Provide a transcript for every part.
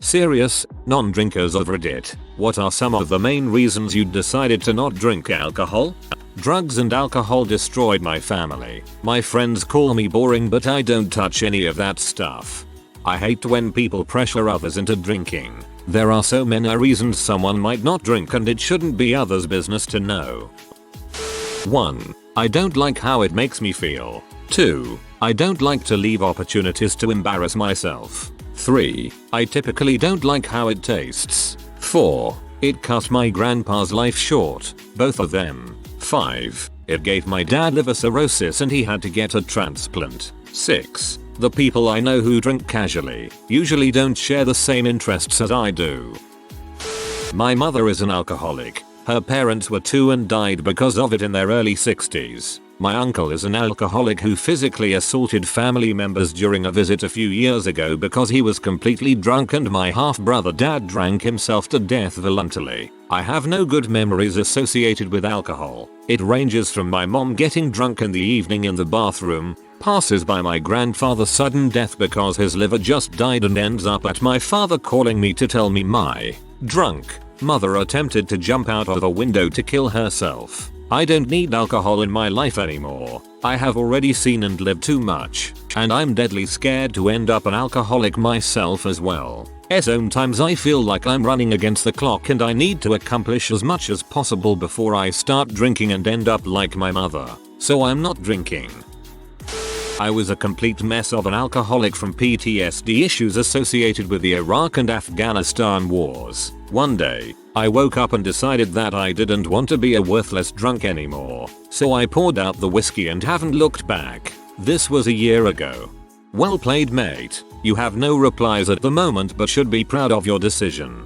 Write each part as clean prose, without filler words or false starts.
Serious, non-drinkers of Reddit, what are some of the main reasons you decided to not drink alcohol? Drugs and alcohol destroyed my family. My friends call me boring, but I don't touch any of that stuff. I hate when people pressure others into drinking. There are so many reasons someone might not drink, and it shouldn't be others' business to know. 1. I don't like how it makes me feel. 2. I don't like to leave opportunities to embarrass myself. 3. I typically don't like how it tastes. 4. It cut my grandpa's life short, both of them. 5. It gave my dad liver cirrhosis and he had to get a transplant. 6. The people I know who drink casually usually don't share the same interests as I do. My mother is an alcoholic. Her parents were too and died because of it in their early 60s. My uncle is an alcoholic who physically assaulted family members during a visit a few years ago because he was completely drunk, and my half-brother dad drank himself to death voluntarily. I have no good memories associated with alcohol. It ranges from my mom getting drunk in the evening in the bathroom, passes by my grandfather's sudden death because his liver just died, and ends up at my father calling me to tell me my drunk mother attempted to jump out of a window to kill herself. I don't need alcohol in my life anymore. I have already seen and lived too much, and I'm deadly scared to end up an alcoholic myself as well. Sometimes I feel like I'm running against the clock and I need to accomplish as much as possible before I start drinking and end up like my mother. So I'm not drinking. I was a complete mess of an alcoholic from PTSD issues associated with the Iraq and Afghanistan wars. One day, I woke up and decided that I didn't want to be a worthless drunk anymore. So I poured out the whiskey and haven't looked back. This was a year ago. Well played, mate. You have no replies at the moment but should be proud of your decision.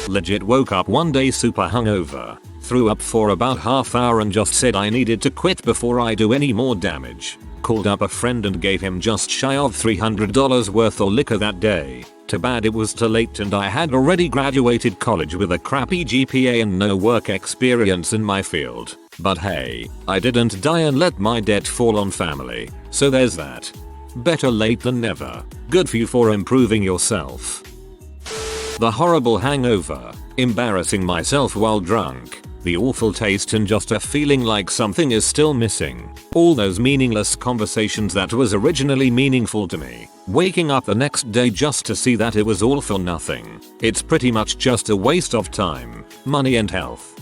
Legit woke up one day super hungover. Threw up for about half hour and just said I needed to quit before I do any more damage. Called up a friend and gave him just shy of $300 worth of liquor that day. Too bad it was too late and I had already graduated college with a crappy GPA and no work experience in my field. But hey, I didn't die and let my debt fall on family. So there's that. Better late than never. Good for you for improving yourself. The horrible hangover. Embarrassing myself while drunk. The awful taste and just a feeling like something is still missing. All those meaningless conversations that was originally meaningful to me. Waking up the next day just to see that it was all for nothing. It's pretty much just a waste of time, money and health.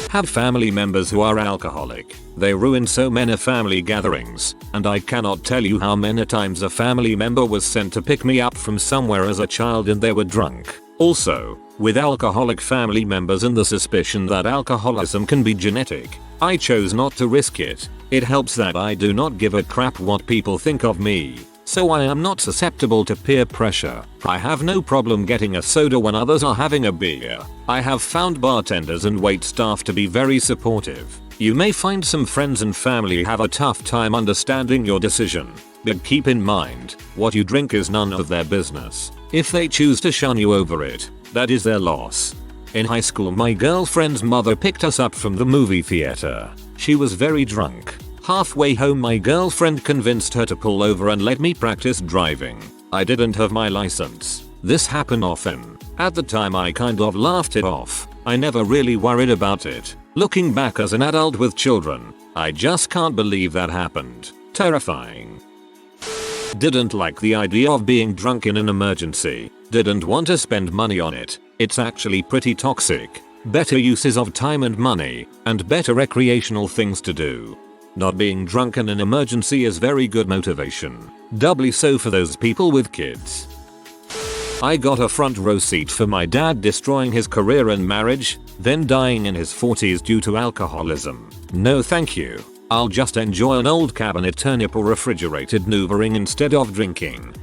Have family members who are alcoholic. They ruin so many family gatherings, and I cannot tell you how many times a family member was sent to pick me up from somewhere as a child and they were drunk. Also, with alcoholic family members and the suspicion that alcoholism can be genetic, I chose not to risk it. It helps that I do not give a crap what people think of me, so I am not susceptible to peer pressure. I have no problem getting a soda when others are having a beer. I have found bartenders and wait staff to be very supportive. You may find some friends and family have a tough time understanding your decision, but keep in mind, what you drink is none of their business. If they choose to shun you over it, that is their loss. In high school, my girlfriend's mother picked us up from the movie theater. She was very drunk. Halfway home, my girlfriend convinced her to pull over and let me practice driving. I didn't have my license. This happened often. At the time I kind of laughed it off. I never really worried about it. Looking back as an adult with children, I just can't believe that happened. Terrifying. Didn't like the idea of being drunk in an emergency. Didn't want to spend money on it. It's actually pretty toxic. Better uses of time and money, and better recreational things to do. Not being drunk in an emergency is very good motivation. Doubly so for those people with kids. I got a front row seat for my dad destroying his career and marriage, then dying in his 40s due to alcoholism. No thank you. I'll just enjoy an old cabinet turnip or refrigerated noovering instead of drinking.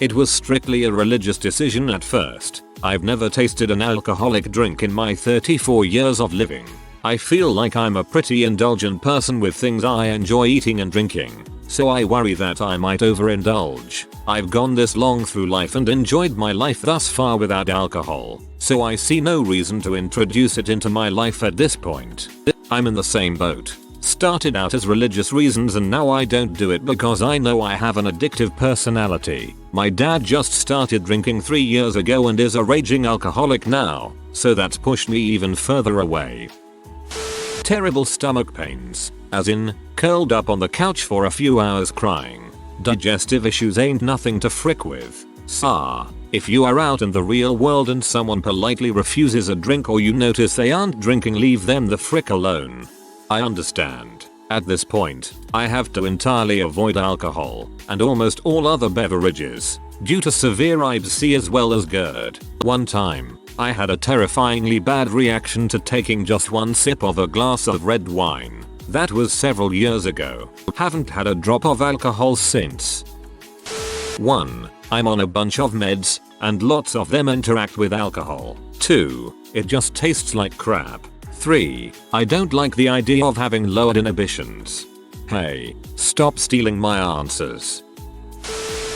It was strictly a religious decision at first. I've never tasted an alcoholic drink in my 34 years of living. I feel like I'm a pretty indulgent person with things I enjoy eating and drinking, so I worry that I might overindulge. I've gone this long through life and enjoyed my life thus far without alcohol, so I see no reason to introduce it into my life at this point. I'm in the same boat. Started out as religious reasons and now I don't do it because I know I have an addictive personality. My dad just started drinking 3 years ago and is a raging alcoholic now, so that's pushed me even further away. Terrible stomach pains, as in, curled up on the couch for a few hours crying. Digestive issues ain't nothing to frick with. If you are out in the real world and someone politely refuses a drink or you notice they aren't drinking, leave them the frick alone. I understand. At this point, I have to entirely avoid alcohol and almost all other beverages due to severe IBS as well as GERD. One time, I had a terrifyingly bad reaction to taking just one sip of a glass of red wine. That was several years ago. Haven't had a drop of alcohol since. 1. I'm on a bunch of meds, and lots of them interact with alcohol. 2. It just tastes like crap. 3. I don't like the idea of having lowered inhibitions. Hey, stop stealing my answers.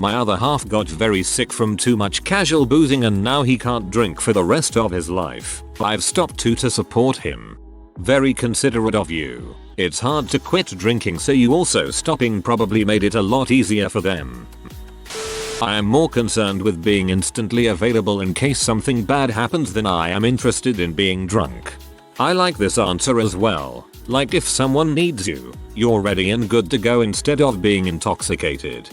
My other half got very sick from too much casual boozing and now he can't drink for the rest of his life. I've stopped to support him. Very considerate of you. It's hard to quit drinking, so you also stopping probably made it a lot easier for them. I am more concerned with being instantly available in case something bad happens than I am interested in being drunk. I like this answer as well. Like if someone needs you, you're ready and good to go instead of being intoxicated.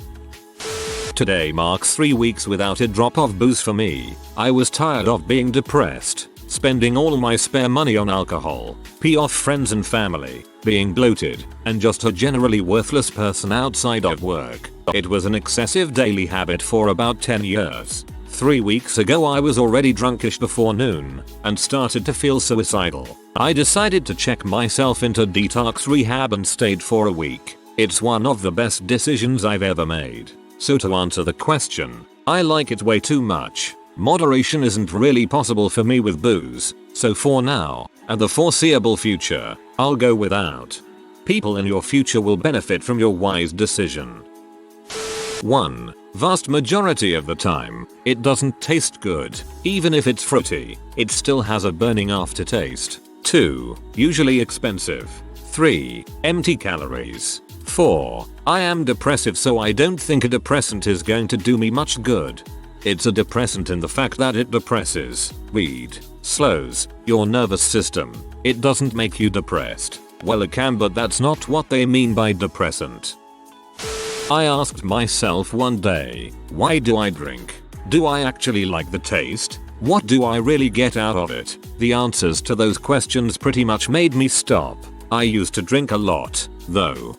Today marks 3 weeks without a drop of booze for me. I was tired of being depressed, spending all my spare money on alcohol, pee off friends and family, being bloated, and just a generally worthless person outside of work. It was an excessive daily habit for about 10 years. 3 weeks ago I was already drunkish before noon and started to feel suicidal. I decided to check myself into detox rehab and stayed for a week. It's one of the best decisions I've ever made. So to answer the question, I like it way too much. Moderation isn't really possible for me with booze, so for now, and the foreseeable future, I'll go without. People in your future will benefit from your wise decision. 1. Vast majority of the time, it doesn't taste good. Even if it's fruity, it still has a burning aftertaste. 2. Usually expensive. 3. Empty calories. 4. I am depressive, so I don't think a depressant is going to do me much good. It's a depressant in the fact that it depresses, slows your nervous system. It doesn't make you depressed. Well, it can, but that's not what they mean by depressant. I asked myself one day, why do I drink? Do I actually like the taste? What do I really get out of it? The answers to those questions pretty much made me stop. I used to drink a lot, though.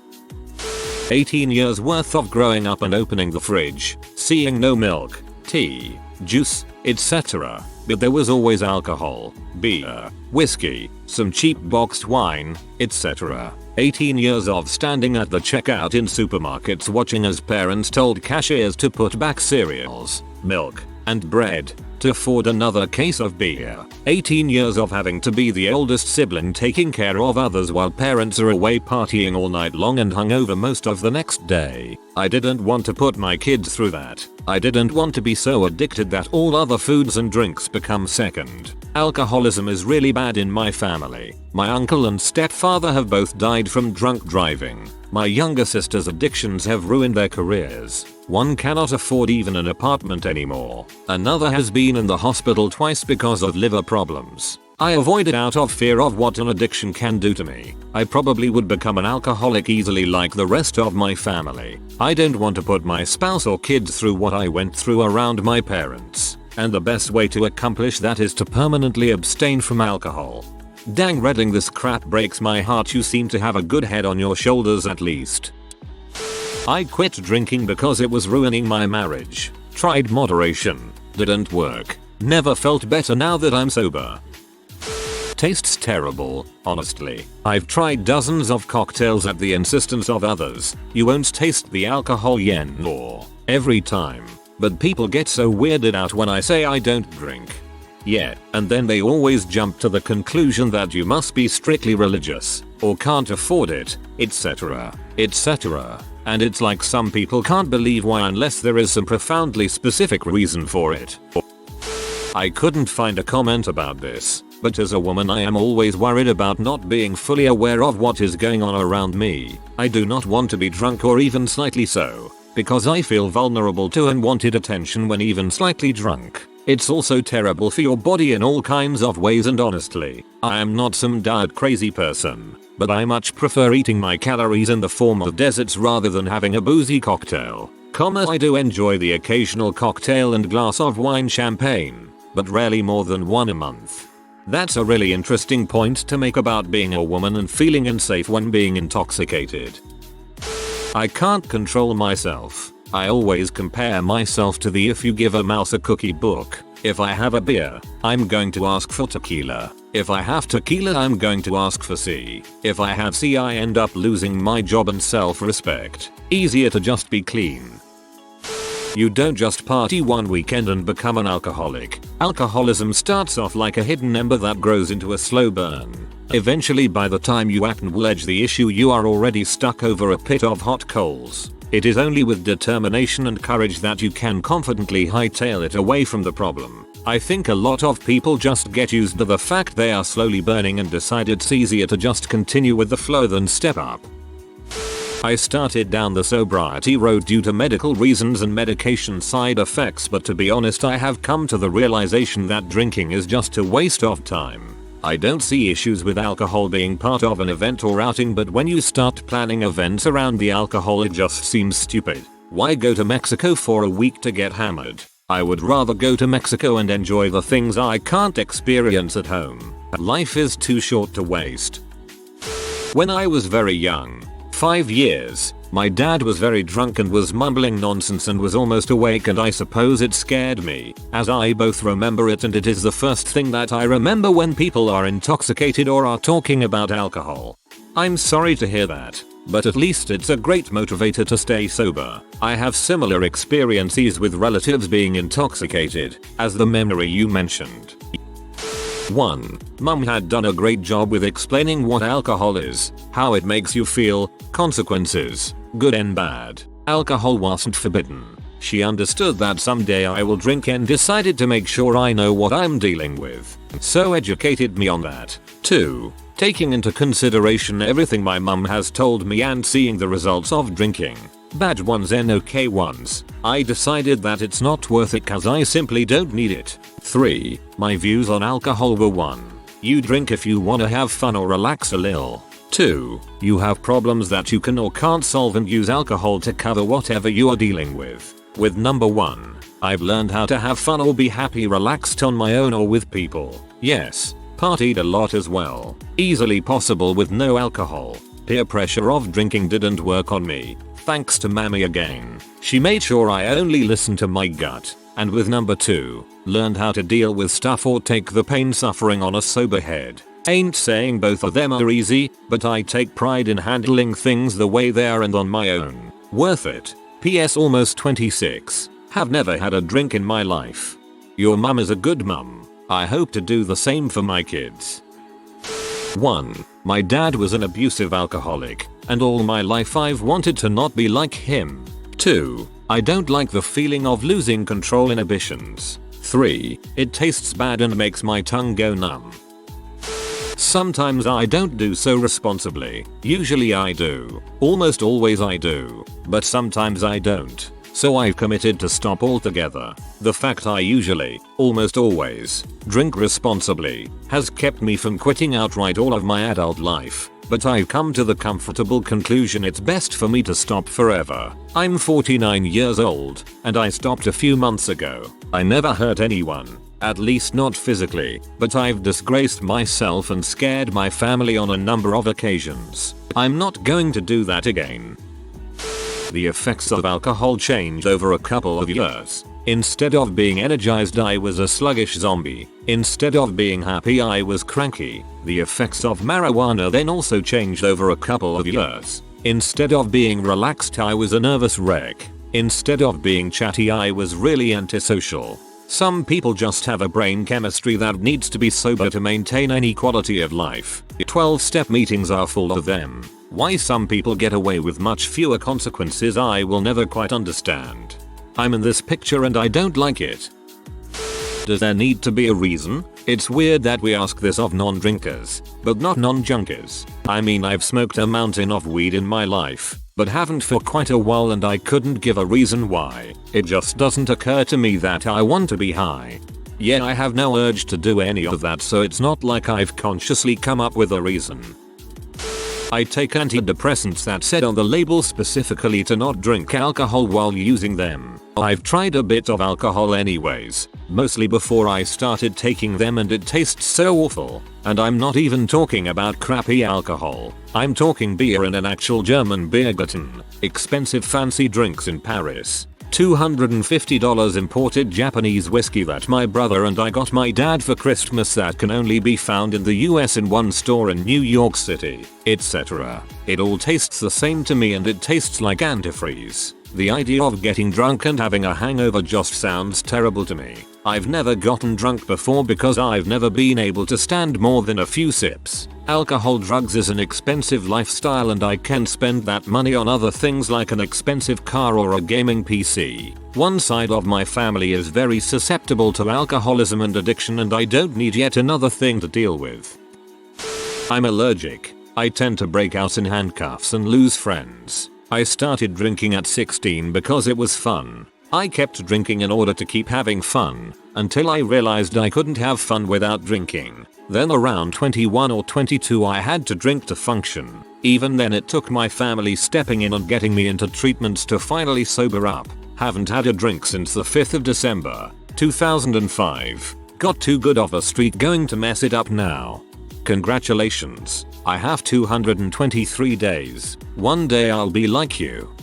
18 years worth of growing up and opening the fridge, seeing no milk, tea, juice, etc. But there was always alcohol, beer, whiskey, some cheap boxed wine, etc. 18 years of standing at the checkout in supermarkets watching as parents told cashiers to put back cereals, milk, and bread to afford another case of beer. 18 years of having to be the oldest sibling taking care of others while parents are away partying all night long and hungover most of the next day. I didn't want to put my kids through that. I didn't want to be so addicted that all other foods and drinks become second. Alcoholism is really bad in my family. My uncle and stepfather have both died from drunk driving. My younger sister's addictions have ruined their careers. One cannot afford even an apartment anymore. Another has been in the hospital twice because of liver problems. I avoid it out of fear of what an addiction can do to me. I probably would become an alcoholic easily like the rest of my family. I don't want to put my spouse or kids through what I went through around my parents. And the best way to accomplish that is to permanently abstain from alcohol. Dang, reading this crap breaks my heart. You seem to have a good head on your shoulders at least. I quit drinking because it was ruining my marriage. Tried moderation. Didn't work. Never felt better now that I'm sober. Tastes terrible, honestly. I've tried dozens of cocktails at the insistence of others. You won't taste the alcohol yen or every time. But people get so weirded out when I say I don't drink. Yeah, and then they always jump to the conclusion that you must be strictly religious, or can't afford it, etc. etc. And it's like some people can't believe why unless there is some profoundly specific reason for it. I couldn't find a comment about this. But as a woman I am always worried about not being fully aware of what is going on around me. I do not want to be drunk or even slightly so, because I feel vulnerable to unwanted attention when even slightly drunk. It's also terrible for your body in all kinds of ways, and honestly, I am not some diet crazy person, but I much prefer eating my calories in the form of desserts rather than having a boozy cocktail. I do enjoy the occasional cocktail and glass of wine champagne, but rarely more than one a month. That's a really interesting point to make about being a woman and feeling unsafe when being intoxicated. I can't control myself. I always compare myself to the "if you give a mouse a cookie" book. If I have a beer, I'm going to ask for tequila. If I have tequila, I'm going to ask for C. If I have C, I end up losing my job and self-respect. Easier to just be clean. You don't just party one weekend and become an alcoholic. Alcoholism starts off like a hidden ember that grows into a slow burn. Eventually, by the time you acknowledge the issue, you are already stuck over a pit of hot coals. It is only with determination and courage that you can confidently hightail it away from the problem. I think a lot of people just get used to the fact they are slowly burning and decide it's easier to just continue with the flow than step up. I started down the sobriety road due to medical reasons and medication side effects, but to be honest, I have come to the realization that drinking is just a waste of time. I don't see issues with alcohol being part of an event or outing, but when you start planning events around the alcohol, it just seems stupid. Why go to Mexico for a week to get hammered? I would rather go to Mexico and enjoy the things I can't experience at home. Life is too short to waste. When I was very young, 5 years, my dad was very drunk and was mumbling nonsense and was almost awake, and I suppose it scared me, as I both remember it and it is the first thing that I remember when people are intoxicated or are talking about alcohol. I'm sorry to hear that, but at least it's a great motivator to stay sober. I have similar experiences with relatives being intoxicated, as the memory you mentioned. 1. Mum had done a great job with explaining what alcohol is, how it makes you feel, consequences, good and bad. Alcohol wasn't forbidden. She understood that someday I will drink and decided to make sure I know what I'm dealing with. So educated me on that. 2. Taking into consideration everything my mum has told me and seeing the results of drinking, bad ones and okay ones, I decided that it's not worth it cause I simply don't need it. 3. My views on alcohol were 1. You drink if you wanna have fun or relax a little. 2. You have problems that you can or can't solve and use alcohol to cover whatever you are dealing with. With number 1, I've learned how to have fun or be happy relaxed on my own or with people. Yes, partied a lot as well. Easily possible with no alcohol. Peer pressure of drinking didn't work on me. Thanks to Mammy again. She made sure I only listened to my gut. And with number 2, learned how to deal with stuff or take the pain suffering on a sober head. Ain't saying both of them are easy, but I take pride in handling things the way they are and on my own. Worth it. PS almost 26. Have never had a drink in my life. Your mum is a good mum. I hope to do the same for my kids. 1. My dad was an abusive alcoholic, and all my life I've wanted to not be like him. 2. I don't like the feeling of losing control inhibitions. 3. It tastes bad and makes my tongue go numb. Sometimes I don't do so responsibly. Usually I do. Almost always I do. But sometimes I don't. So I've committed to stop altogether. The fact I usually, almost always, drink responsibly has kept me from quitting outright all of my adult life. But I've come to the comfortable conclusion it's best for me to stop forever. I'm 49 years old, and I stopped a few months ago. I never hurt anyone, at least not physically, but I've disgraced myself and scared my family on a number of occasions. I'm not going to do that again. The effects of alcohol changed over a couple of years. Instead of being energized, I was a sluggish zombie. Instead of being happy, I was cranky. The effects of marijuana then also changed over a couple of years. Instead of being relaxed, I was a nervous wreck. Instead of being chatty, I was really antisocial. Some people just have a brain chemistry that needs to be sober to maintain any quality of life. 12-step meetings are full of them. Why some people get away with much fewer consequences I will never quite understand. I'm in this picture and I don't like it. Does there need to be a reason? It's weird that we ask this of non-drinkers, but not non-junkies. I mean, I've smoked a mountain of weed in my life, but haven't for quite a while, and I couldn't give a reason why. It just doesn't occur to me that I want to be high. Yeah, I have no urge to do any of that, so it's not like I've consciously come up with a reason. I take antidepressants that said on the label specifically to not drink alcohol while using them. I've tried a bit of alcohol anyways, mostly before I started taking them, and it tastes so awful. And I'm not even talking about crappy alcohol. I'm talking beer in an actual German Biergarten. Expensive fancy drinks in Paris. $250 imported Japanese whiskey that my brother and I got my dad for Christmas that can only be found in the US in one store in New York City, etc. It all tastes the same to me, and it tastes like antifreeze. The idea of getting drunk and having a hangover just sounds terrible to me. I've never gotten drunk before because I've never been able to stand more than a few sips. Alcohol drugs is an expensive lifestyle, and I can spend that money on other things like an expensive car or a gaming PC. One side of my family is very susceptible to alcoholism and addiction, and I don't need yet another thing to deal with. I'm allergic. I tend to break out in handcuffs and lose friends. I started drinking at 16 because it was fun. I kept drinking in order to keep having fun, until I realized I couldn't have fun without drinking. Then around 21 or 22 I had to drink to function. Even then it took my family stepping in and getting me into treatments to finally sober up. Haven't had a drink since the 5th of December, 2005. Got too good of a streak going to mess it up now. Congratulations. I have 223 days. One day I'll be like you.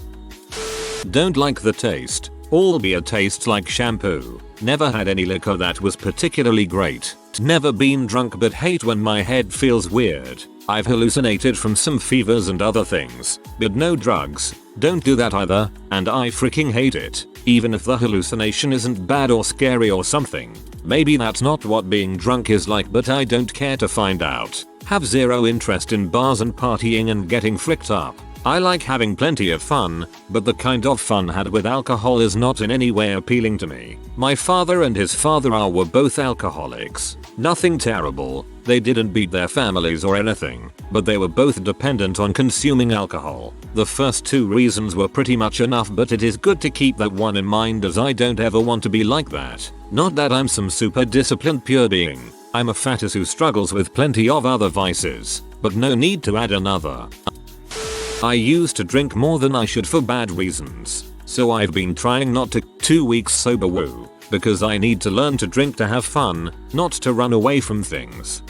Don't like the taste. All beer tastes like shampoo. Never had any liquor that was particularly great. Never been drunk but hate when my head feels weird. I've hallucinated from some fevers and other things, but no drugs. Don't do that either, and I freaking hate it. Even if the hallucination isn't bad or scary or something. Maybe that's not what being drunk is like, but I don't care to find out. Have zero interest in bars and partying and getting flicked up. I like having plenty of fun, but the kind of fun had with alcohol is not in any way appealing to me. My father and his father were both alcoholics. Nothing terrible, they didn't beat their families or anything, but they were both dependent on consuming alcohol. The first two reasons were pretty much enough, but it is good to keep that one in mind, as I don't ever want to be like that. Not that I'm some super disciplined pure being. I'm a fattest who struggles with plenty of other vices, but no need to add another. I used to drink more than I should for bad reasons, so I've been trying not to. 2 weeks sober woo, because I need to learn to drink to have fun, not to run away from things.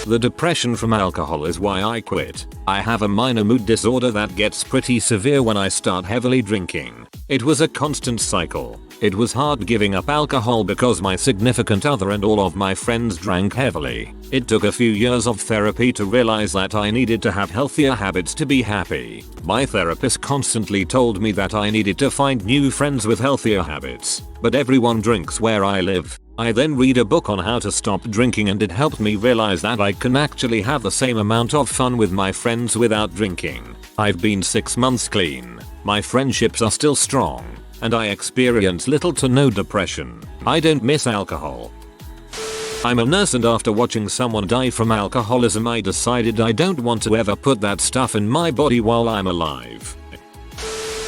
The depression from alcohol is why I quit. I have a minor mood disorder that gets pretty severe when I start heavily drinking. It was a constant cycle. It was hard giving up alcohol because my significant other and all of my friends drank heavily. It took a few years of therapy to realize that I needed to have healthier habits to be happy. My therapist constantly told me that I needed to find new friends with healthier habits, but everyone drinks where I live. I then read a book on how to stop drinking, and it helped me realize that I can actually have the same amount of fun with my friends without drinking. I've been 6 months clean. My friendships are still strong, and I experience little to no depression. I don't miss alcohol. I'm a nurse, and after watching someone die from alcoholism, I decided I don't want to ever put that stuff in my body while I'm alive.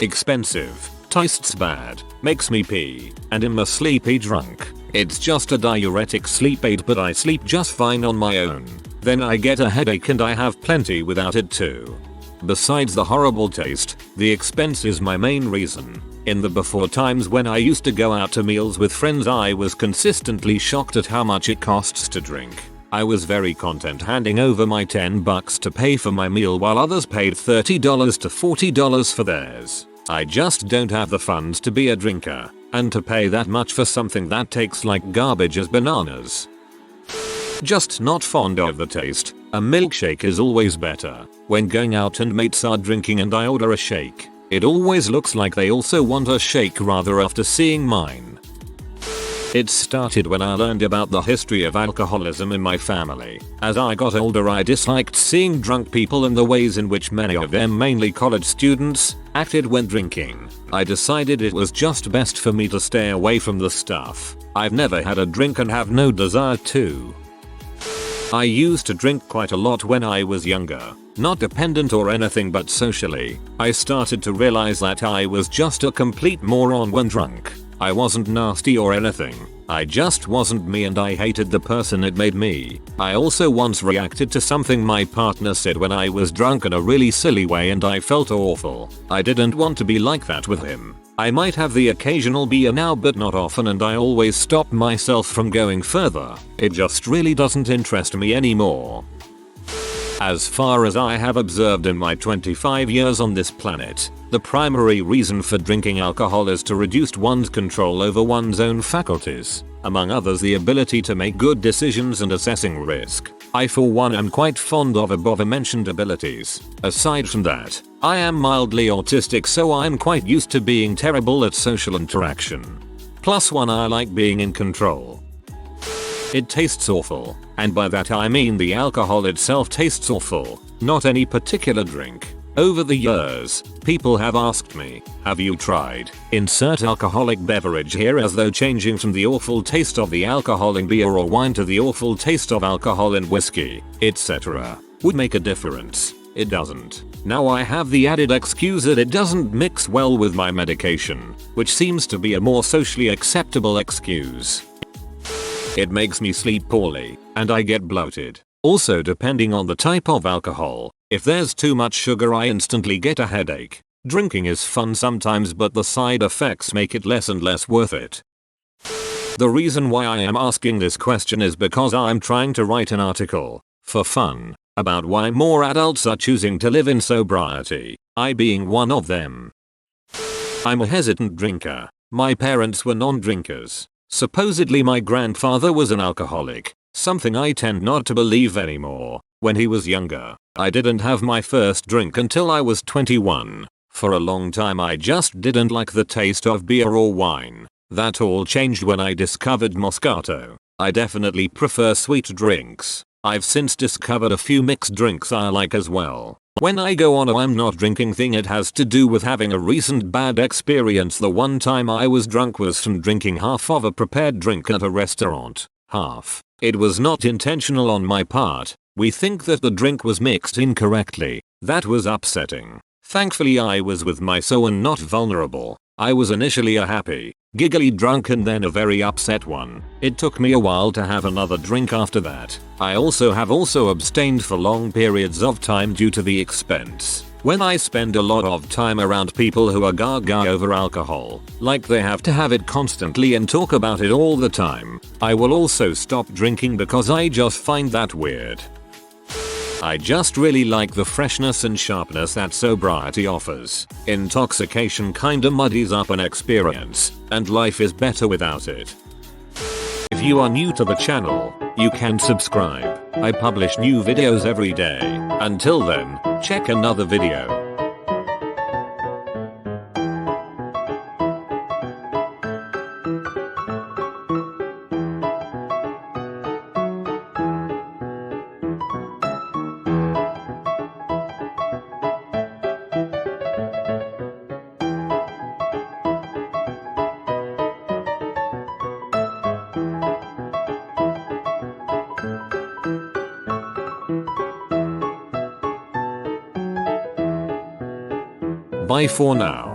Expensive, tastes bad, makes me pee, and am a sleepy drunk. It's just a diuretic sleep aid, but I sleep just fine on my own. Then I get a headache and I have plenty without it too. Besides the horrible taste, the expense is my main reason. In the before times when I used to go out to meals with friends, I was consistently shocked at how much it costs to drink. I was very content handing over my $10 to pay for my meal while others paid $30 to $40 for theirs. I just don't have the funds to be a drinker, and to pay that much for something that tastes like garbage as bananas. Just not fond of the taste. A milkshake is always better. When going out and mates are drinking and I order a shake, it always looks like they also want a shake rather after seeing mine. It started when I learned about the history of alcoholism in my family. As I got older, I disliked seeing drunk people and the ways in which many of them, mainly college students, acted when drinking. I decided it was just best for me to stay away from the stuff. I've never had a drink and have no desire to. I used to drink quite a lot when I was younger. Not dependent or anything, but socially. I started to realize that I was just a complete moron when drunk. I wasn't nasty or anything. I just wasn't me and I hated the person it made me. I also once reacted to something my partner said when I was drunk in a really silly way and I felt awful. I didn't want to be like that with him. I might have the occasional beer now, but not often, and I always stop myself from going further. It just really doesn't interest me anymore. As far as I have observed in my 25 years on this planet, the primary reason for drinking alcohol is to reduce one's control over one's own faculties, among others the ability to make good decisions and assessing risk. I for one am quite fond of above mentioned abilities. Aside from that, I am mildly autistic, so I'm quite used to being terrible at social interaction. Plus one, I like being in control. It tastes awful, and by that I mean the alcohol itself tastes awful, not any particular drink. Over the years, people have asked me, have you tried insert alcoholic beverage here, as though changing from the awful taste of the alcohol in beer or wine to the awful taste of alcohol in whiskey, etc. would make a difference. It doesn't. Now I have the added excuse that it doesn't mix well with my medication, which seems to be a more socially acceptable excuse. It makes me sleep poorly, and I get bloated. Also, depending on the type of alcohol, if there's too much sugar I instantly get a headache. Drinking is fun sometimes, but the side effects make it less and less worth it. The reason why I am asking this question is because I'm trying to write an article, for fun, about why more adults are choosing to live in sobriety, I being one of them. I'm a hesitant drinker. My parents were non-drinkers. Supposedly my grandfather was an alcoholic, something I tend not to believe anymore. When he was younger, I didn't have my first drink until I was 21. For a long time I just didn't like the taste of beer or wine. That all changed when I discovered Moscato. I definitely prefer sweet drinks. I've since discovered a few mixed drinks I like as well. When I go on a I'm not drinking thing, it has to do with having a recent bad experience. The one time I was drunk was from drinking half of a prepared drink at a restaurant. Half. It was not intentional on my part. We think that the drink was mixed incorrectly. That was upsetting. Thankfully I was with my so and not vulnerable. I was initially a happy, giggly drunk and then a very upset one. It took me a while to have another drink after that. I have abstained for long periods of time due to the expense. When I spend a lot of time around people who are gaga over alcohol, like they have to have it constantly and talk about it all the time, I will also stop drinking because I just find that weird. I just really like the freshness and sharpness that sobriety offers. Intoxication kinda muddies up an experience, and life is better without it. If you are new to the channel, you can subscribe. I publish new videos every day. Until then, check another video. Bye for now.